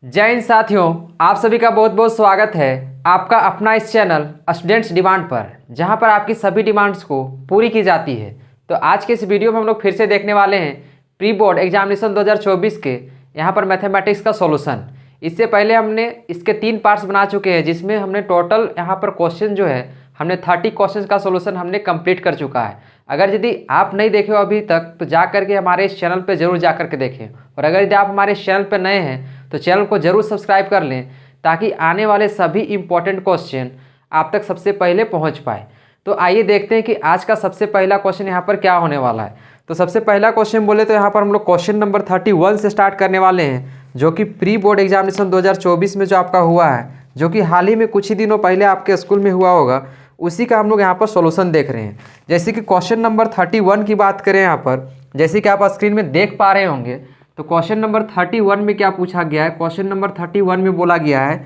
जय हिंद साथियों, आप सभी का बहुत बहुत स्वागत है आपका अपना इस चैनल स्टूडेंट्स डिमांड पर, जहां पर आपकी सभी डिमांड्स को पूरी की जाती है। तो आज के इस वीडियो में हम लोग फिर से देखने वाले हैं प्री बोर्ड एग्जामिनेशन 2024 के यहाँ पर मैथमेटिक्स का सॉल्यूशन। इससे पहले हमने इसके 3 पार्ट्स बना चुके हैं, जिसमें हमने टोटल यहाँ पर क्वेश्चन जो है हमने 30 क्वेश्चन का सॉल्यूशन हमने कंप्लीट कर चुका है। अगर यदि आप नहीं देखे हो अभी तक तो जा करके हमारे इस चैनल पे जरूर जा करके देखें, और अगर यदि आप हमारे इस चैनल पे नए हैं तो चैनल को जरूर सब्सक्राइब कर लें, ताकि आने वाले सभी इंपॉर्टेंट क्वेश्चन आप तक सबसे पहले पहुंच पाए। तो आइए देखते हैं कि आज का सबसे पहला क्वेश्चन यहाँ पर क्या होने वाला है। तो सबसे पहला क्वेश्चन बोले तो यहाँ पर हम लोग क्वेश्चन नंबर 31 से स्टार्ट करने वाले हैं, जो कि प्री बोर्ड एग्जामिनेशन 2024 में जो आपका हुआ है, जो कि हाल ही में कुछ ही दिनों पहले आपके स्कूल में हुआ होगा, उसी का हम लोग यहाँ पर सॉल्यूशन देख रहे हैं। जैसे कि क्वेश्चन नंबर 31 की बात करें यहाँ पर, जैसे कि आप स्क्रीन में देख पा रहे होंगे, तो क्वेश्चन नंबर 31 में क्या पूछा गया है। क्वेश्चन नंबर 31 में बोला गया है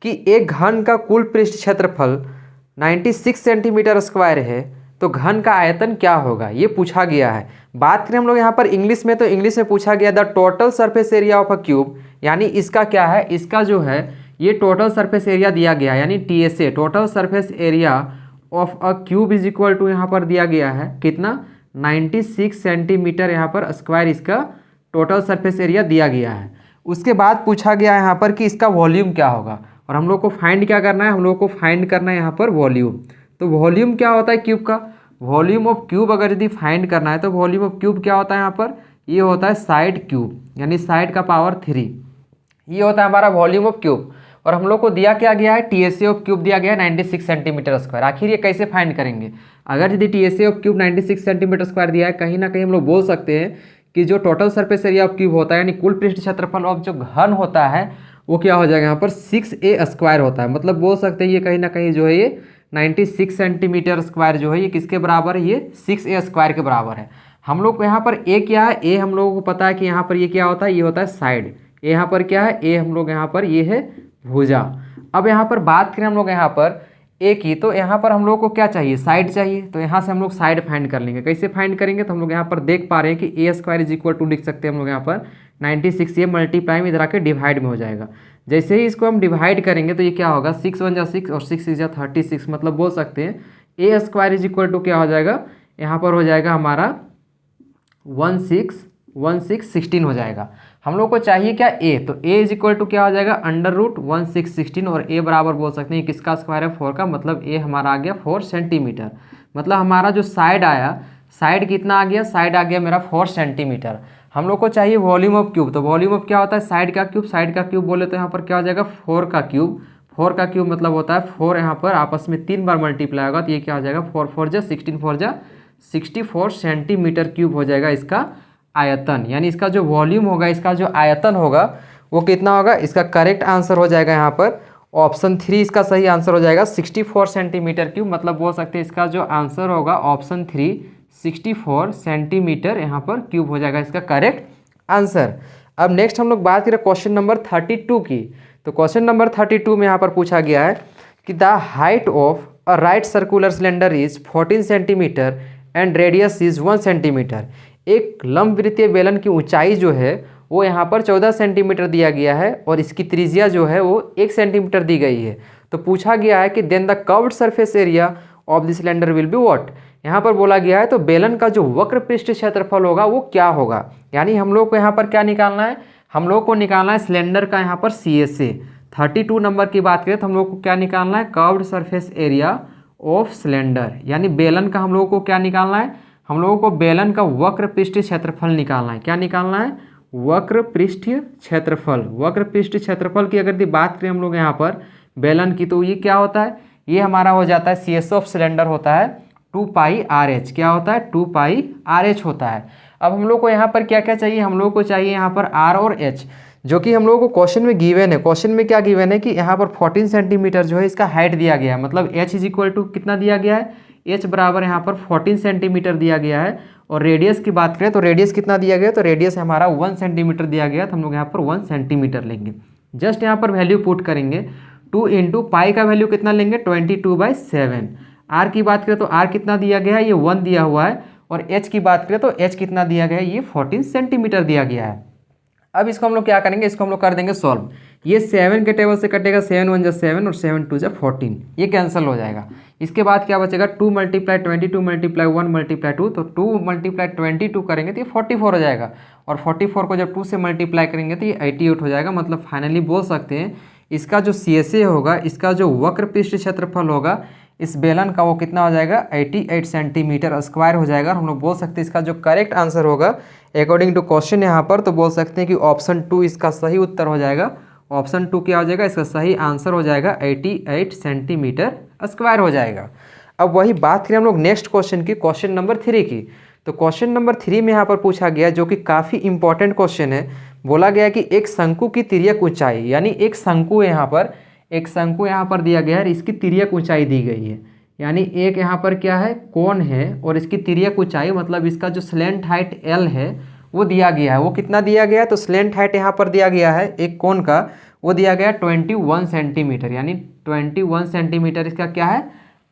कि एक घन का कुल पृष्ठ क्षेत्रफल 96 सेंटीमीटर स्क्वायर है, तो घन का आयतन क्या होगा, ये पूछा गया है। बात करें हम लोग यहाँ पर इंग्लिश में, तो इंग्लिश में पूछा गया the total surface area of a cube, यानी इसका क्या है, इसका जो है ये टोटल सरफेस एरिया दिया गया है, यानी TSA total surface area of a cube is equal to यहाँ पर दिया गया है कितना, 96 सेंटीमीटर यहाँ पर स्क्वायर इसका टोटल सरफेस एरिया दिया गया है। उसके बाद पूछा गया यहाँ पर कि इसका वॉल्यूम क्या होगा, और हम लोग को फाइंड क्या करना है, हम लोग को फाइंड करना है यहाँ पर वॉल्यूम। तो वॉल्यूम क्या होता है क्यूब का, वॉल्यूम ऑफ क्यूब अगर यदि फाइंड करना है तो वॉल्यूम ऑफ क्यूब क्या होता है यहाँ पर, ये होता है साइड क्यूब, यानी साइड का पावर 3, ये होता है हमारा वॉल्यूम ऑफ क्यूब। और हम लोग को दिया क्या गया है, TSA ऑफ क्यूब दिया गया है 96 सेंटीमीटर स्क्वायर। आखिर ये कैसे फाइंड करेंगे, अगर यदि TSA of cube 96 centimetre square दिया है, कहीं ना कहीं हम लोग बोल सकते हैं कि जो total surface area of cube होता है, यानी कुल पृष्ठ क्षेत्रफल ऑफ जो घन होता है, वो क्या हो जाएगा यहाँ पर 6A स्क्वायर होता है। मतलब बोल सकते हैं ये कहीं ना कहीं जो है ये 96 सेंटीमीटर स्क्वायर जो है ये किसके बराबर है, ये 6A स्क्वायर के बराबर है। हम लोग को यहाँ पर A क्या है, A हम लोगों को पता है कि यहाँ पर ये क्या होता है, ये होता है साइड। A यहाँ पर क्या है, A हम लोग यहाँ पर ये है भुजा। अब यहाँ पर बात करें हम लोग यहाँ पर A की, तो यहाँ पर हम लोग को क्या चाहिए, साइड चाहिए। तो यहाँ से हम लोग साइड फाइंड कर लेंगे। कैसे फाइंड करेंगे, तो हम लोग यहाँ पर देख पा रहे हैं कि A square is equal to लिख सकते हैं हम लोग यहाँ पर 96, ये मल्टीप्लाई में इधर आके डिवाइड में हो जाएगा। जैसे ही इसको हम डिवाइड करेंगे तो ये क्या होगा, 6 1 जा 6 और 6 6 जा 36, मतलब बोल सकते हैं A square is equal to क्या हो जाएगा, यहाँ पर हो जाएगा हमारा 16 हो जाएगा। हम लोग को चाहिए क्या, A, तो A इज इक्वल टू क्या हो जाएगा, √16 और A बराबर बोल सकते हैं किसका स्क्वायर है, 4 का, मतलब A हमारा आ गया 4 सेंटीमीटर। मतलब हमारा जो साइड आया, साइड कितना आ गया, साइड आ गया मेरा 4 सेंटीमीटर। हम लोग को चाहिए वॉल्यूम ऑफ क्यूब, तो वॉल्यूम ऑफ क्या होता है, साइड का क्यूब। साइड का क्यूब बोले तो यहाँ पर क्या हो जाएगा, 4 का क्यूब। 4 का क्यूब मतलब होता है 4 यहाँ पर आपस में 3 बार मल्टीप्लाई होगा, तो ये क्या हो जाएगा, 4 4 जा 16 4 जा 64 सेंटीमीटर क्यूब हो जाएगा इसका आयतन। यानी इसका जो वॉल्यूम होगा, इसका जो आयतन होगा वो कितना होगा। इसका करेक्ट आंसर हो जाएगा यहाँ पर ऑप्शन 3, इसका सही आंसर हो जाएगा 64 सेंटीमीटर क्यूब। मतलब बोल सकते हैं इसका जो आंसर होगा ऑप्शन 3 64 सेंटीमीटर यहाँ पर क्यूब हो जाएगा इसका करेक्ट आंसर। अब नेक्स्ट हम लोग बात करें क्वेश्चन नंबर 32 की। तो क्वेश्चन नंबर 32 में यहाँ पर पूछा गया है कि the height of a right circular cylinder is 14 centimetre and radius is 1 centimetre. एक लंबवृत्तीय बेलन की ऊंचाई जो है वो यहाँ पर 14 सेंटीमीटर दिया गया है, और इसकी त्रिज्या जो है वो 1 सेंटीमीटर दी गई है। तो पूछा गया है कि then the curved surface area of the cylinder will be what. यहाँ पर बोला गया है तो बेलन का जो वक्र पृष्ठ क्षेत्रफल होगा वो क्या होगा। यानी हम लोग को यहाँ पर क्या निकालना है, हम लोग को निकालना है सिलेंडर का यहाँ पर CSA। 32 नंबर की बात करें तो हम लोग को क्या निकालना है, curved surface area of cylinder, यानी बेलन का हम लोगों को क्या निकालना है, हम लोगों को बेलन का वक्र पृष्ठ क्षेत्रफल निकालना है। क्या निकालना है, वक्र पृष्ठ क्षेत्रफल। वक्र पृष्ठ क्षेत्रफल की अगर बात करें हम लोग यहाँ पर बेलन की, तो ये क्या होता है, ये हमारा हो जाता है CSA ऑफ सिलेंडर होता है 2πRh। क्या होता है, 2πRh होता है। अब हम लोग को यहाँ पर क्या क्या चाहिए, हम लोग को चाहिए यहाँ पर R और H, जो कि हम लोगों को क्वेश्चन में गिवन है। क्वेश्चन में क्या गिवन है कि यहाँ पर 14 सेंटीमीटर जो है इसका हाइट दिया गया है। मतलब H इज इक्वल टू कितना दिया गया है, H बराबर यहाँ पर 14 सेंटीमीटर दिया गया है। और रेडियस की बात करें तो रेडियस कितना दिया गया, तो रेडियस हमारा 1 सेंटीमीटर दिया गया, तो हम लोग यहाँ पर 1 सेंटीमीटर लेंगे। जस्ट यहाँ पर वैल्यू पुट करेंगे, 2 इंटू पाई का वैल्यू कितना लेंगे, 22/7। R की बात करें तो R कितना दिया गया है, ये 1 दिया हुआ है। और H की बात करें तो H कितना दिया गया है, ये 14 सेंटीमीटर दिया गया है। अब इसको हम लोग क्या करेंगे, इसको हम लोग कर देंगे सॉल्व। ये 7 के टेबल से कटेगा, 7 1 जा 7 और 7 2 जा 14, ये कैंसिल हो जाएगा। इसके बाद क्या बचेगा, 2 मल्टीप्लाई 22 मल्टीप्लाई 1 मल्टीप्लाई 2, तो 2 मल्टीप्लाई 22 करेंगे तो ये 44 हो जाएगा, और 44 को जब 2 से मल्टीप्लाई करेंगे तो ये 88 हो जाएगा। मतलब फाइनली बोल सकते हैं इसका जो CSA होगा, इसका जो वक्र पृष्ठ क्षेत्रफल होगा इस बेलन का, वो कितना हो जाएगा, 88 सेंटीमीटर स्क्वायर हो जाएगा। और हम लोग बोल सकते हैं इसका जो करेक्ट आंसर होगा अकॉर्डिंग टू क्वेश्चन यहाँ पर, तो बोल सकते हैं कि ऑप्शन 2 इसका सही उत्तर हो जाएगा। ऑप्शन 2 क्या हो जाएगा, इसका सही आंसर हो जाएगा 88 सेंटीमीटर स्क्वायर हो जाएगा। अब वही बात करें हम लोग नेक्स्ट क्वेश्चन की, क्वेश्चन नंबर 3 की। तो क्वेश्चन नंबर 3 में यहाँ पर पूछा गया, जो कि काफ़ी इंपॉर्टेंट क्वेश्चन है। बोला गया कि एक शंकु की तिर्यक ऊंचाई, यानी एक शंकु है यहाँ पर, एक शंकु यहाँ पर दिया गया है, इसकी तिर्यक ऊंचाई दी गई है। यानी एक यहाँ पर क्या है, कोण है, और इसकी तिर्यक ऊंचाई मतलब इसका जो स्लेंट हाइट L है वो दिया गया है। वो कितना दिया गया है, तो स्लेंट हाइट यहाँ पर दिया गया है एक कोण का, वो दिया गया 21 सेंटीमीटर, यानी 21 सेंटीमीटर इसका क्या है,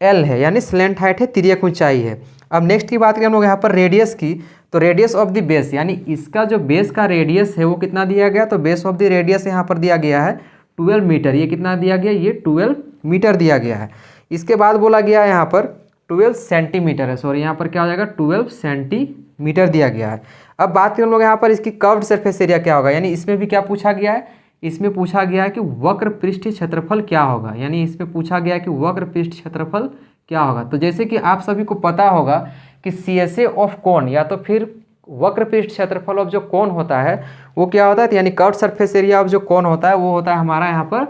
L है, यानी स्लेंट हाइट है, तिर्यक ऊंचाई है। अब नेक्स्ट की बात करें हम लोग यहाँ पर रेडियस की, तो रेडियस ऑफ द बेस, यानी इसका जो बेस का रेडियस है वो कितना दिया गया, तो बेस ऑफ द रेडियस यहाँ पर दिया गया है 12 मीटर। ये कितना दिया गया, ये 12 मीटर दिया गया है। इसके बाद बोला गया है यहाँ पर 12 सेंटीमीटर है, सॉरी यहाँ पर क्या हो जाएगा, 12 सेंटीमीटर दिया गया है। अब बात करें हम लोग यहाँ पर इसकी कर्व्ड सरफेस एरिया क्या होगा, यानी इसमें भी क्या पूछा गया है, इसमें पूछा गया है कि वक्र पृष्ठ क्षेत्रफल क्या होगा, यानी इसमें पूछा गया है कि वक्र पृष्ठ क्षेत्रफल क्या होगा। तो जैसे कि आप सभी को पता होगा कि CSA ऑफ कोण या तो फिर वक्र पृष्ठ क्षेत्रफल ऑफ जो कोण होता है वो क्या होता है, तो यानी कर्व्ड सरफेस एरिया ऑफ जो कोण होता है वो होता है हमारा यहाँ पर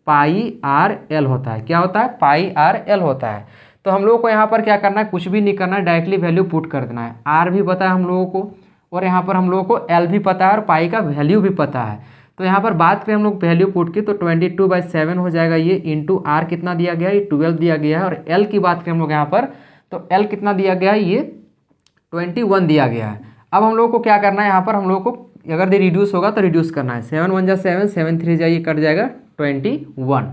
πr/l होता है। क्या होता है, πr/l होता है। तो हम लोगों को यहाँ पर क्या करना है, कुछ भी नहीं करना है, डायरेक्टली वैल्यू पुट कर देना है। r भी पता है हम लोगों को, और यहाँ पर हम लोगों को l भी पता है, और पाई का वैल्यू भी पता है। तो यहाँ पर बात करें हम लोग वैल्यू पुट की, तो 22/7 हो जाएगा ये, इंटू r कितना दिया गया है, ये 12 दिया गया है। और l की बात करें हम लोग यहाँ पर, तो l कितना दिया गया है, ये 21 दिया गया है। अब हम लोग को क्या करना है, यहाँ पर हम लोग को अगर ये रिड्यूस होगा तो रिड्यूस करना है, 7 1 जा 7, 7 3 जा ये कट जाएगा 21।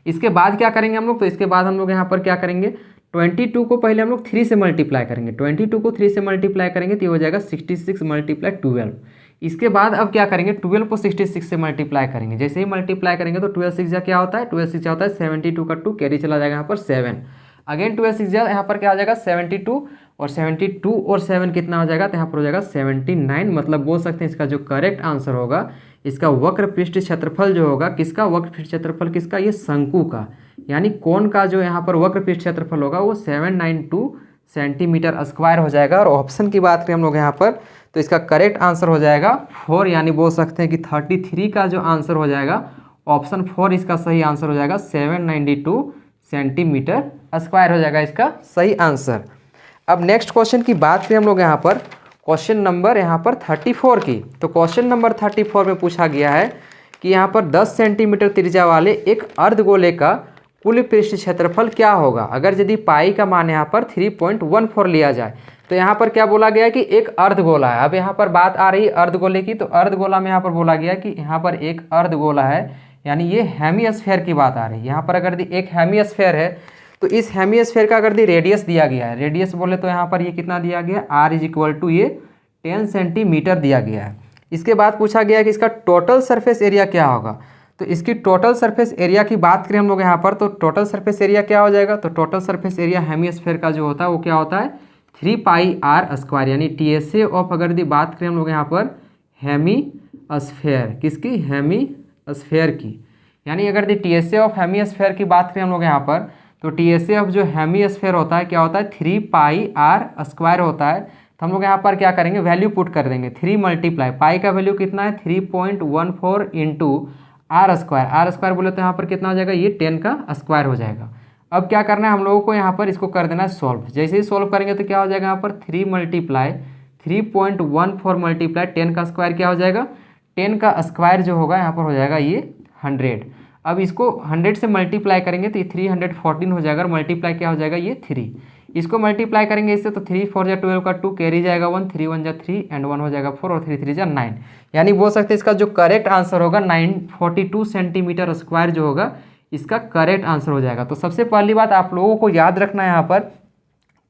इसके बाद क्या करेंगे हम लोग, तो इसके बाद हम लोग यहाँ पर क्या करेंगे, 22 को पहले हम लोग 3 से मल्टीप्लाई करेंगे, 22 को 3 से मल्टीप्लाई करेंगे तो ये हो जाएगा 66 मल्टीप्लाई 12। इसके बाद अब क्या करेंगे, 12 को 66 से मल्टीप्लाई करेंगे। जैसे ही मल्टीप्लाई करेंगे तो 12 6 जा क्या होता है, 12 6 जा होता है 72 का 2 कैरी चला जाएगा यहाँ पर 7, अगेन 12 6 जा यहाँ पर क्या हो जाएगा 72, और 72 और 7 कितना हो जाएगा, तो यहाँ पर हो जाएगा 79। मतलब बोल सकते हैं इसका जो करेक्ट आंसर होगा, इसका वक्र पृष्ठ क्षेत्रफल जो होगा, किसका वक्र पृष्ठ क्षेत्रफल किसका, ये शंकु का, यानी कोण का जो यहाँ पर वक्र पृष्ठ क्षेत्रफल होगा वो 792 सेंटीमीटर स्क्वायर हो जाएगा। और ऑप्शन की बात करें हम लोग यहाँ पर, तो इसका करेक्ट आंसर हो जाएगा 4, यानी बोल सकते हैं कि 33 का जो आंसर हो जाएगा, ऑप्शन 4 इसका सही आंसर हो जाएगा, 792 सेंटीमीटर स्क्वायर हो जाएगा इसका सही आंसर। अब नेक्स्ट क्वेश्चन की बात करें हम लोग यहाँ पर, क्वेश्चन नंबर यहाँ पर 34 की। तो क्वेश्चन नंबर 34 में पूछा गया है कि यहाँ पर 10 सेंटीमीटर त्रिज्या वाले एक अर्धगोले का कुल पृष्ठ क्षेत्रफल क्या होगा, अगर यदि पाई का मान यहाँ पर 3.14 लिया जाए। तो यहाँ पर क्या बोला गया है कि एक अर्धगोला है। अब यहाँ पर बात आ रही है अर्धगोले की, तो अर्धगोला में यहाँ पर बोला गया कि यहाँ पर एक अर्धगोला है, यानी ये हेमीस्फेयर की बात आ रही है। यहाँ पर अगर एक हेमीस्फेयर है तो इस हेमीस्फेयर का अगर रेडियस दिया गया है, रेडियस बोले तो यहाँ पर ये कितना दिया गया, r = ये 10 सेंटीमीटर दिया गया है। इसके बाद पूछा गया कि इसका टोटल सरफेस एरिया क्या होगा। तो इसकी टोटल सरफेस एरिया की बात करें हम लोग यहाँ पर, तो टोटल सरफेस एरिया क्या हो जाएगा, तो टोटल सरफेस एरिया हेमीस्फेयर का जो होता है वो क्या होता है 3πr², यानी TSA ऑफ अगर यदि बात करें हम लोग यहाँ पर हेमीस्फेयर, किसकी, हेमीस्फेयर की, यानी अगर यदि TSA ऑफ हेमीस्फेयर की बात करें हम लोग यहाँ पर, तो TSA ऑफ जो हेमीस्फेयर होता है क्या होता है 3πr² होता है। तो हम लोग यहाँ पर क्या करेंगे, वैल्यू पुट कर देंगे, 3 मल्टीप्लाई पाई का वैल्यू कितना है 3.14 इंटू r² बोले तो यहाँ पर कितना हो जाएगा, ये 10 का स्क्वायर हो जाएगा। अब क्या करना है हम लोगों को, यहाँ पर इसको कर देना है सॉल्व। जैसे ही सॉल्व करेंगे तो क्या हो जाएगा, यहाँ पर 3 मल्टीप्लाई 3.14 मल्टीप्लाई 10 का स्क्वायर क्या हो जाएगा, 10 का स्क्वायर जो होगा यहाँ पर हो जाएगा ये 100। अब इसको 100 से मल्टीप्लाई करेंगे तो ये 314 हो जाएगा, और मल्टीप्लाई क्या हो जाएगा ये 3। इसको मल्टीप्लाई करेंगे इससे तो 3 4 जा 12 का 2 कैरी जाएगा 1, 3 1 जा 3 एंड 1 हो जाएगा 4 और 3 3 जा 9। यानी बोल सकते हैं इसका जो करेक्ट आंसर होगा 942 सेंटीमीटर स्क्वायर जो होगा इसका करेक्ट आंसर हो जाएगा। तो सबसे पहली बात आप लोगों को याद रखना है यहाँ पर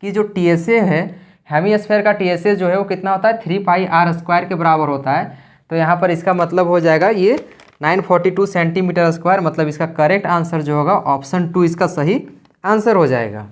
कि जो TSA है, हेमीस्फेयर का TSA जो है वो कितना होता है 3πr² के बराबर होता है। तो यहाँ पर इसका मतलब हो जाएगा ये 942 सेंटीमीटर स्क्वायर, मतलब इसका करेक्ट आंसर जो होगा ऑप्शन 2 इसका सही आंसर हो जाएगा।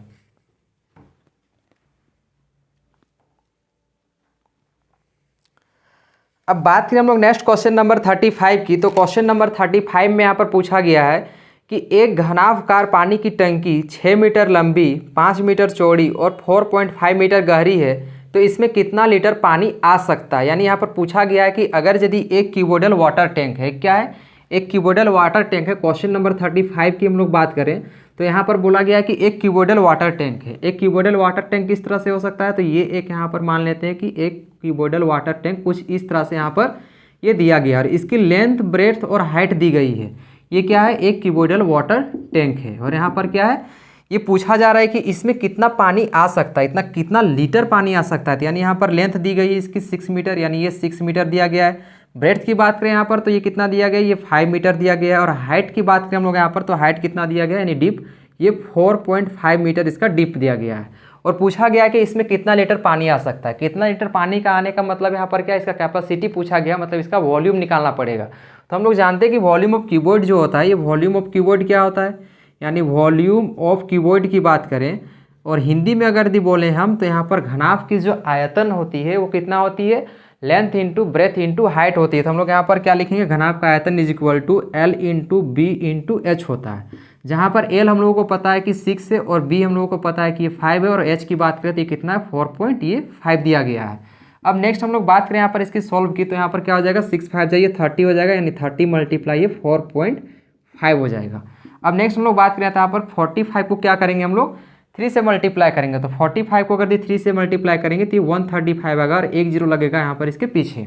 अब बात करें हम लोग नेक्स्ट क्वेश्चन नंबर 35 की। तो क्वेश्चन नंबर 35 में यहाँ पर पूछा गया है कि एक घनाभकार पानी की टंकी 6 मीटर लंबी, 5 मीटर चौड़ी और 4.5 मीटर गहरी है, तो इसमें कितना लीटर पानी आ सकता है। यानी यहाँ पर पूछा गया है कि अगर यदि एक क्यूबोइडल वाटर टैंक है, क्या है, एक क्यूबोइडल वाटर टैंक है। क्वेश्चन नंबर 35 की हम लोग बात करें तो यहाँ पर बोला गया है कि एक क्यूबोइडल वाटर टैंक है। एक क्यूबोइडल वाटर टैंक किस तरह से हो सकता है, तो ये एक यहाँ पर मान लेते हैं कि एक क्यूबोइडल वाटर टैंक कुछ इस तरह से यहाँ पर ये दिया गया और इसकी लेंथ, ब्रेड्थ और हाइट दी गई है। ये क्या है, एक क्यूबोइडल वाटर टैंक है और यहाँ पर क्या है, ये पूछा जा रहा है कि इसमें कितना पानी आ सकता है, इतना कितना लीटर पानी आ सकता है। यानी यहाँ पर लेंथ दी गई है इसकी 6 मीटर, यानी ये 6 मीटर दिया गया है। ब्रेड्थ की बात करें यहाँ पर तो ये कितना दिया गया है, ये 5 मीटर दिया गया है। और हाइट की बात करें हम लोग यहाँ पर तो हाइट कितना दिया गया है, यानी डीप, ये 4.5 मीटर इसका डीप दिया गया है। और पूछा गया कि इसमें कितना लीटर पानी आ सकता है। कितना लीटर पानी का आने का मतलब यहाँ पर क्या, इसका कैपेसिटी पूछा गया, मतलब इसका वॉल्यूम निकालना पड़ेगा। तो हम लोग जानते हैं कि वॉल्यूम ऑफ क्यूबॉइड जो होता है, ये वॉल्यूम ऑफ क्यूबॉइड क्या होता है, यानी वॉल्यूम ऑफ क्यूबॉइड की बात करें और हिंदी में अगर यदि बोले हम तो यहाँ पर घनाभ की जो आयतन होती है वो कितना होती है, length into breadth into height होती है। तो हम लोग यहाँ पर क्या लिखेंगे, घनाभ का आयतन is equal to L into B into H होता है। जहाँ पर L हम लोगों को पता है कि 6 है और B हम लोगों को पता है कि ये 5 है और H की बात करें तो ये कितना है, 4.5 दिया गया है। अब नेक्स्ट हम लोग बात करें यहाँ पर इसकी सॉल्व की, तो यहाँ पर क्या हो जाएगा, 6 5 जाइए 30 हो जाएगा, यानी 30 मल्टीप्लाई ये 4.5 हो जाएगा। अब नेक्स्ट हम लोग बात करें तो यहाँ पर 45 को क्या करेंगे हम लोग, 3 से मल्टीप्लाई करेंगे। तो 45 को अगर 3 से मल्टीप्लाई करेंगे तो ये 135 आएगा और एक जीरो लगेगा यहाँ पर इसके पीछे।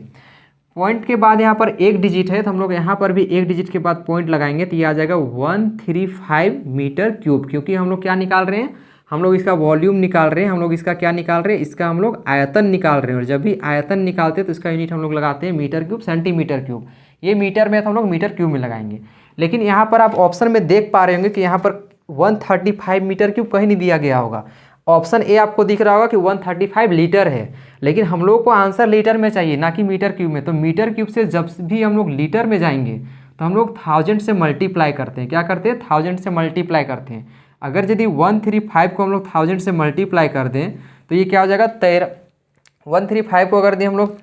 पॉइंट के बाद यहाँ पर एक डिजिट है तो हम लोग यहाँ पर भी एक डिजिट के बाद पॉइंट लगाएंगे तो ये आ जाएगा 135 मीटर क्यूब। क्योंकि हम लोग क्या निकाल रहे हैं, हम लोग इसका वॉल्यूम निकाल रहे हैं, हम लोग इसका क्या निकाल रहे हैं, इसका हम लोग आयतन निकाल रहे हैं। और जब भी आयतन निकालते हैं तो इसका यूनिट हम लोग लगाते हैं मीटर क्यूब, सेंटीमीटर क्यूब। ये मीटर में तो हम लोग मीटर क्यूब में लगाएंगे। लेकिन यहाँ पर आप ऑप्शन में देख पा रहे होंगे कि यहाँ पर 135 मीटर क्यूब कहीं नहीं दिया गया होगा। ऑप्शन ए आपको दिख रहा होगा कि 135 लीटर है, लेकिन हम लोग को आंसर लीटर में चाहिए ना कि मीटर क्यूब में। तो मीटर क्यूब से जब भी हम लोग लीटर में जाएंगे तो हम लोग 1000 से मल्टीप्लाई करते हैं। क्या करते हैं, 1000 से मल्टीप्लाई करते हैं। अगर यदि 135 को हम लोग 1000 से मल्टीप्लाई कर दें तो ये क्या हो जाएगा, 135 को अगर हम लोग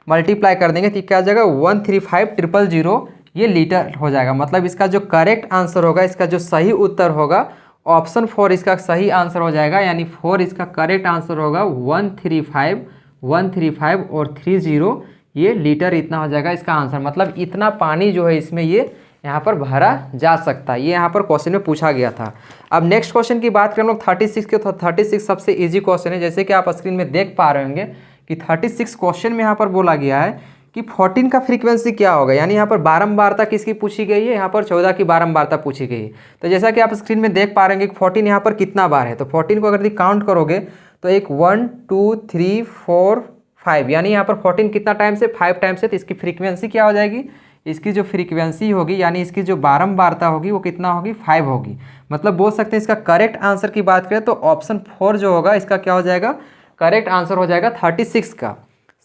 मल्टीप्लाई कर देंगे तो क्या हो जाएगा, 135,000 ये लीटर हो जाएगा। मतलब इसका जो करेक्ट आंसर होगा, इसका जो सही उत्तर होगा, ऑप्शन 4 इसका सही आंसर हो जाएगा। यानी 4 इसका करेक्ट आंसर होगा। 135 और 30 ये लीटर इतना हो जाएगा इसका आंसर। मतलब इतना पानी जो है इसमें ये यहाँ पर भरा जा सकता है। ये यहाँ पर क्वेश्चन में पूछा गया था। अब नेक्स्ट क्वेश्चन की बात करें हम लोग 36 के, तो 36 सबसे इजी क्वेश्चन है। जैसे कि आप स्क्रीन में देख पा रहे होंगे कि 36 क्वेश्चन में यहाँ पर बोला गया है कि 14 का फ्रीक्वेंसी क्या होगा। यानी यहाँ पर बारंबारता किसकी पूछी गई है, यहाँ पर 14 की बारंबारता पूछी गई है। तो जैसा कि आप स्क्रीन में देख पा रहे हैं कि 14 यहाँ पर कितना बार है, तो 14 को अगर काउंट करोगे तो एक 1 2 3 4 5, यानी यहाँ पर 14 कितना टाइम से, 5 टाइम से। तो इसकी फ्रीक्वेंसी क्या हो जाएगी, इसकी जो फ्रीक्वेंसी होगी यानी इसकी जो बारंबारता होगी वो कितना होगी, 5 होगी। मतलब बोल सकते हैं इसका करेक्ट आंसर की बात करें तो ऑप्शन 4 जो होगा इसका क्या हो जाएगा, करेक्ट आंसर हो जाएगा 36 का।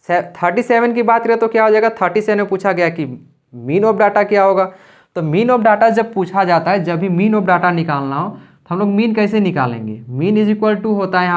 37 की बात करें तो क्या हो जाएगा, 37 में पूछा गया कि मीन ऑफ डाटा क्या होगा। तो मीन ऑफ डाटा जब पूछा जाता है, जब भी मीन ऑफ डाटा निकालना हो तो हम लोग मीन कैसे निकालेंगे। मीन इज इक्वल टू होता है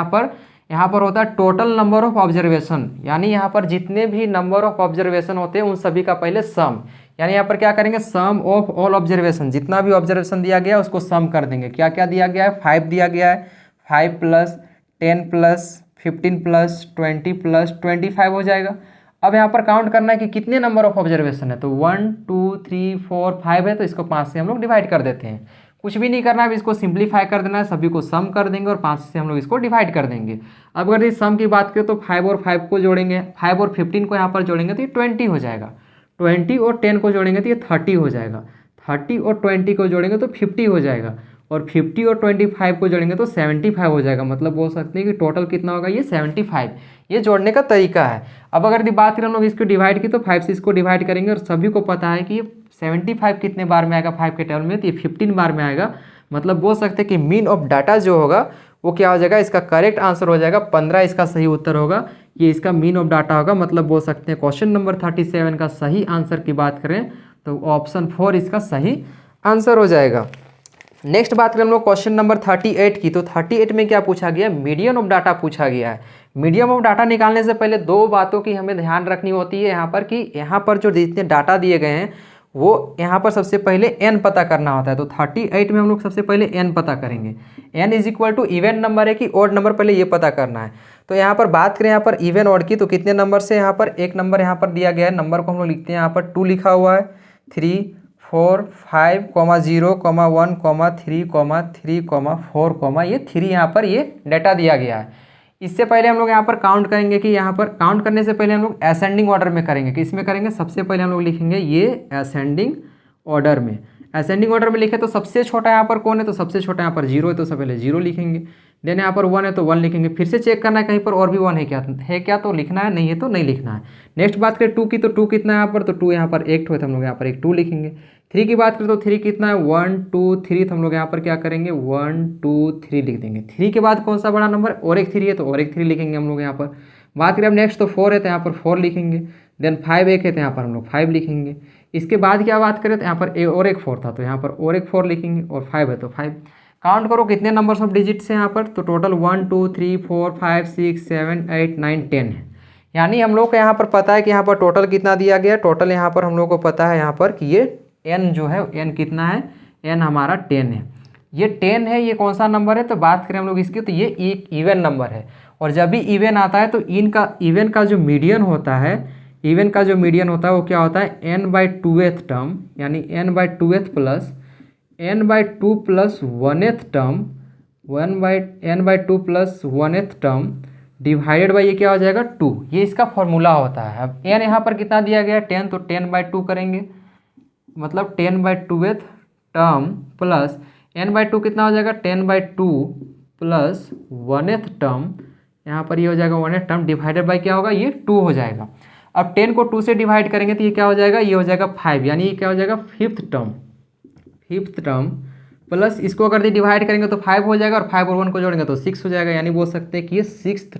यहाँ पर होता है टोटल नंबर ऑफ ऑब्जर्वेशन। यानी यहाँ पर जितने भी नंबर ऑफ ऑब्जर्वेशन होते हैं उन सभी का पहले सम। यानी यहाँ पर क्या करेंगे, सम ऑफ ऑल ऑब्जर्वेशन, जितना भी ऑब्जर्वेशन दिया गया है उसको सम कर देंगे। क्या क्या दिया गया है, 5 दिया गया है, 5 + 10 + 15 + 20 + 25 हो जाएगा। अब यहाँ पर काउंट करना है कि कितने नंबर ऑफ ऑब्जर्वेशन है। तो 1 2 3 4 5 है, तो इसको 5 से हम लोग डिवाइड कर देते हैं। कुछ भी नहीं करना है, इसको सिंप्लीफाई कर देना है, सभी को सम कर देंगे और 5 से हम लोग इसको डिवाइड कर देंगे। अब अगर इस सम की बात करें तो 5 और 5 को जोड़ेंगे, 5 और 15 को यहाँ पर जोड़ेंगे तो ये 20 हो जाएगा। 20 और 10 को जोड़ेंगे तो ये 30 हो जाएगा। 30 और 20 को जोड़ेंगे तो 50 हो जाएगा। और 50 और 25 को जोड़ेंगे तो 75 हो जाएगा। मतलब बोल सकते हैं कि टोटल कितना होगा, ये 75। ये जोड़ने का तरीका है। अब अगर बात करें हम लोग इसको डिवाइड की तो 5 से इसको डिवाइड करेंगे और सभी को पता है कि ये 75 कितने बार में आएगा 5 के टर्म में, तो ये 15 बार में आएगा। मतलब बोल सकते हैं कि मीन ऑफ डाटा जो होगा वो क्या हो जाएगा, इसका करेक्ट आंसर हो जाएगा 15, इसका सही उत्तर होगा। ये इसका मीन ऑफ डाटा होगा। मतलब बोल सकते हैं क्वेश्चन नंबर 37 का सही आंसर की बात करें तो ऑप्शन 4 इसका सही आंसर हो जाएगा। नेक्स्ट बात करें हम लोग क्वेश्चन नंबर 38 की। तो 38 में क्या पूछा गया, मीडियन ऑफ डाटा पूछा गया है। मीडियम ऑफ डाटा निकालने से पहले दो बातों की हमें ध्यान रखनी होती है यहाँ पर, कि यहाँ पर जो जितने डाटा दिए गए हैं वो यहाँ पर सबसे पहले n पता करना होता है। तो 38 में हम लोग सबसे पहले n पता करेंगे। n is equal to even number है कि ऑड नंबर, पहले ये पता करना है। तो यहाँ पर बात करें यहाँ पर इवन ऑड की, तो कितने नंबर से यहाँ पर एक नंबर यहाँ पर दिया गया है, नंबर को हम लोग लिखते हैं यहाँ पर 2 लिखा हुआ है, 3 4 5 0 1 3 4 ये 3 यहाँ पर ये डाटा दिया गया है। इससे पहले हम लोग यहाँ पर काउंट करेंगे कि यहाँ पर काउंट करने से पहले हम लोग असेंडिंग ऑर्डर में करेंगे। कि इसमें करेंगे सबसे पहले हम लोग लिखेंगे ये असेंडिंग ऑर्डर में। असेंडिंग ऑर्डर में लिखे तो सबसे छोटा यहाँ पर कौन है, तो सबसे छोटा यहाँ पर 0 है, तो सबसे पहले 0 लिखेंगे। देन यहाँ पर 1 है तो 1 लिखेंगे। फिर से चेक करना है कहीं पर और भी 1 है क्या तो लिखना है, नहीं है तो नहीं लिखना है। नेक्स्ट बात करें 2 की, तो 2 कितना है यहाँ पर, तो 2 यहाँ पर एक है तो हम लोग यहाँ पर एक 2 लिखेंगे। 3 की बात करें तो 3 कितना है, 1 2 3, तो हम लोग यहाँ पर क्या करेंगे 1 2 3 लिख देंगे। 3 के बाद कौन सा बड़ा नंबर, और एक 3 है तो और एक 3 लिखेंगे हम लोग यहाँ पर। बात करें अब नेक्स्ट, तो 4 है तो यहाँ पर 4 लिखेंगे। देन 5 एक है तो यहाँ पर हम लोग 5 लिखेंगे। इसके बाद क्या बात करें तो यहाँ पर और एक 4 था तो यहाँ पर और एक 4 लिखेंगे, और 5 है तो 5। काउंट करो कितने नंबर्स ऑफ डिजिट्स हैं यहाँ पर, तो टोटल 1 2 3 4 5 6 7 8 9 10 है। यानी हम लोग को यहाँ पर पता है कि यहाँ पर टोटल कितना दिया गया। टोटल यहाँ पर हम लोग को पता है यहाँ पर कि ये n जो है n कितना है, n हमारा 10 है। ये 10 है, ये कौन सा नंबर है, तो बात करें हम लोग इसकी तो ये एक इवन नंबर है। और जब भी इवन आता है तो इवन का जो मीडियन होता है, इवन का जो मीडियन होता है वो क्या होता है n/2th टर्म, यानी n/2th plus n/2 plus 1th term, n/2 plus 1th term divided by ये क्या हो जाएगा 2। ये इसका फॉर्मूला होता है। अब n यहाँ पर कितना दिया गया 10, तो 10/2 करेंगे, मतलब 10/2th टर्म प्लस n/2 कितना हो जाएगा 10/2 प्लस 1th टर्म, यहाँ पर ये हो जाएगा 1th टर्म डिवाइडेड बाई क्या होगा ये 2 हो जाएगा। अब 10 को 2 से डिवाइड करेंगे तो ये क्या हो जाएगा, ये हो जाएगा 5, यानी ये क्या हो जाएगा 5th टर्म प्लस इसको अगर ये डिवाइड करेंगे तो 5 हो जाएगा, और 5 और 1 को जोड़ेंगे तो 6 हो जाएगा। यानी बोल सकते हैं कि ये 6th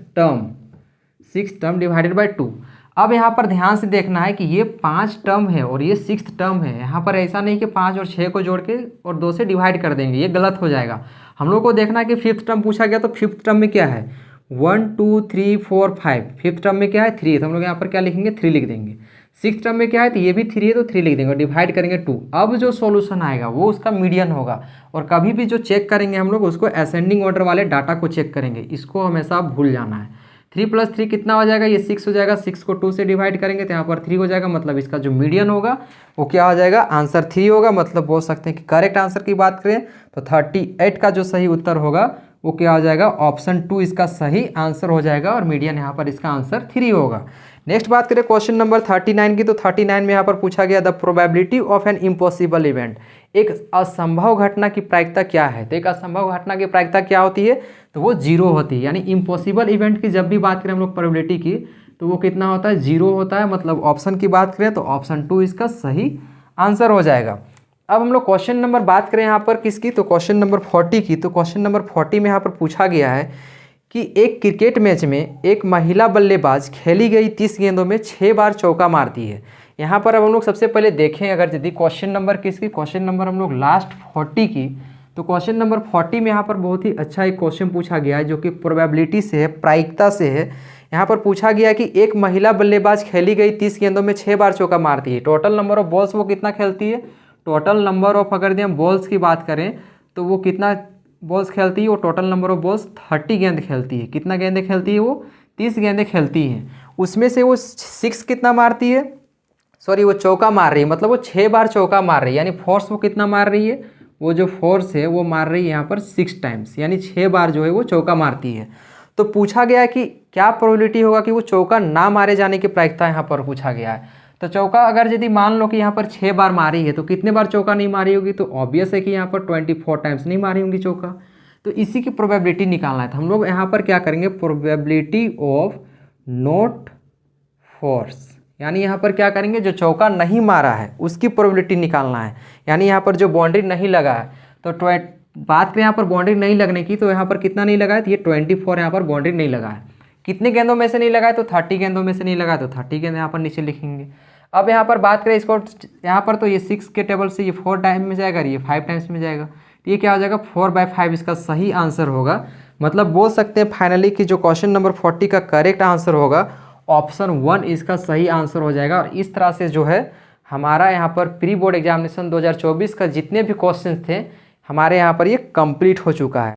टर्म डिवाइडेड बाई 2। अब यहाँ पर ध्यान से देखना है कि ये 5 टर्म है और ये 6th टर्म है। यहाँ पर ऐसा नहीं कि 5 और 6 को जोड़ के और 2 से डिवाइड कर देंगे, ये गलत हो जाएगा। हम लोग को देखना है कि 5th टर्म पूछा गया, तो 5th टर्म में क्या है 1 2 3 4 5, 5th टर्म में क्या है 3 है तो हम लोग यहाँ पर क्या लिखेंगे 3 लिख देंगे। 6th टर्म में क्या है तो ये भी 3 है तो 3 लिख देंगे, और डिवाइड करेंगे 2। अब जो सॉल्यूशन आएगा वो उसका मीडियन होगा। और कभी भी जो चेक करेंगे हम लोग उसको असेंडिंग ऑर्डर वाले डाटा को चेक करेंगे, इसको हमेशा भूल जाना है। 3 + 3 कितना हो जाएगा, ये 6 हो जाएगा। 6 को 2 से डिवाइड करेंगे तो यहाँ पर 3 हो जाएगा, मतलब इसका जो मीडियन होगा वो क्या हो जाएगा आंसर 3 होगा। मतलब बोल सकते हैं कि करेक्ट आंसर की बात करें तो 38 का जो सही उत्तर होगा वो क्या हो जाएगा, ऑप्शन 2 इसका सही आंसर हो जाएगा, और मीडियन यहाँ पर इसका आंसर 3 होगा। नेक्स्ट बात करें क्वेश्चन नंबर 39 की, तो 39 में यहाँ पर पूछा गया the probability of an impossible event, एक असंभव घटना की प्रायिकता क्या है। तो एक असंभव घटना की प्रायिकता क्या होती है, तो वो 0 होती है। यानी इम्पॉसिबल इवेंट की जब भी बात करें हम लोग प्रोबेबिलिटी की, तो वो कितना होता है 0 होता है। मतलब ऑप्शन की बात करें तो ऑप्शन 2 इसका सही आंसर हो जाएगा। अब हम लोग क्वेश्चन नंबर बात करें यहाँ पर किसकी, तो क्वेश्चन नंबर 40 की। तो क्वेश्चन नंबर 40 में यहाँ पर पूछा गया है कि एक क्रिकेट मैच में एक महिला बल्लेबाज खेली गई 30 गेंदों में 6 बार चौका मारती है। यहाँ पर अब हम लोग सबसे पहले देखें, अगर यदि क्वेश्चन नंबर किसकी, क्वेश्चन नंबर हम लोग लास्ट 40 की। तो क्वेश्चन नंबर 40 में यहाँ पर बहुत ही अच्छा एक क्वेश्चन पूछा गया है जो कि प्रोबेबिलिटी से है, प्रायिकता से है। यहाँ पर पूछा गया कि एक महिला बल्लेबाज खेली गई 30 गेंदों में 6 बार चौका मारती है। टोटल नंबर ऑफ बॉल्स वो कितना खेलती है, टोटल नंबर ऑफ अगर हम बॉल्स की बात करें तो वो कितना बॉल्स खेलती है, वो टोटल नंबर ऑफ बॉल्स 30 गेंद खेलती है। कितना गेंदें खेलती है, वो 30 गेंदें खेलती हैं। उसमें से वो 6 कितना मारती है, सॉरी वो चौका मार रही है, मतलब वो 6 बार चौका मार रही है। यानी फोर्स वो कितना मार रही है, वो जो फोर्स है वो मार रही है यहाँ पर 6 टाइम्स, यानी 6 बार जो है वो चौका मारती है। तो पूछा गया कि क्या प्रोबेबिलिटी होगा कि वो चौका ना मारे जाने की प्रायिकता यहाँ पर पूछा गया है। तो चौका अगर यदि मान लो कि यहाँ पर 6 बार मारी है तो कितने बार चौका नहीं मारी होगी, तो ऑब्वियस है कि यहाँ पर 24 टाइम्स नहीं मारी होंगी चौका। तो इसी की प्रोबेबिलिटी निकालना है। तो हम लोग यहाँ पर क्या करेंगे, प्रोबेबिलिटी ऑफ नॉट फोर्स, यानी यहाँ पर क्या करेंगे जो चौका नहीं मारा है उसकी प्रोबेबिलिटी निकालना है। यानी यहाँ पर जो बाउंड्री नहीं लगा है, तो बात करें यहाँ पर बाउंड्री नहीं लगने की, तो यहाँ पर कितना नहीं लगा है, तो ये 24 यहाँ पर बाउंड्री नहीं लगा है। कितने गेंदों में से नहीं लगा है, तो 30 गेंदों में से नहीं लगा है, तो 30 गेंद यहाँ पर नीचे लिखेंगे। अब यहाँ पर बात करें इसको, यहाँ पर तो ये 6 के टेबल से ये 4 टाइम में जाएगा, ये 5 टाइम्स में जाएगा, तो ये क्या हो जाएगा 4/5 इसका सही आंसर होगा। मतलब बोल सकते हैं फाइनली कि जो क्वेश्चन नंबर 40 का करेक्ट आंसर होगा ऑप्शन 1 इसका सही आंसर हो जाएगा। और इस तरह से जो है हमारा यहाँ पर प्री बोर्ड एग्जामिनेशन 2024 का जितने भी क्वेश्चन थे हमारे यहाँ पर ये कंप्लीट हो चुका है।